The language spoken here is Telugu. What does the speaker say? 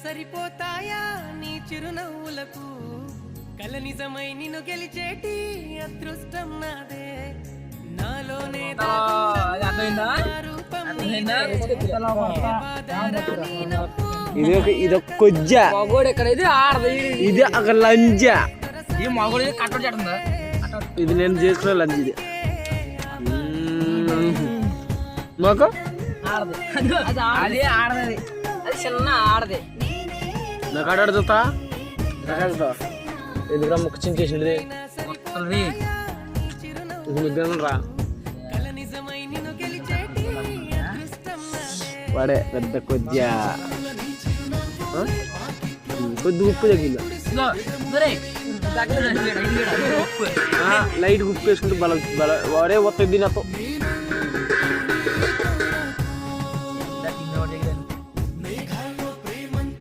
సరిపోతాయా నీ చిరునవ్వులకు కల నిజమై నిన్ను గెలిచేటి అదృష్టం నాదే నాలోనే ఇది కొజ్జ ఇది ఒక లంజ ఇది నేను చేసుకునే లంజ్ ఇది మాకు చిన్న ఆడది నాకు ఆడాడు చూస్తా ఎందుకురా ముక్క చింకేసింది రా వాడే పెద్ద కొద్దిగా కొద్ది ఉప్పు తగ్గిందా లైట్ ఉప్పు వేసుకుంటే బల వాడే వస్తుంది నాతో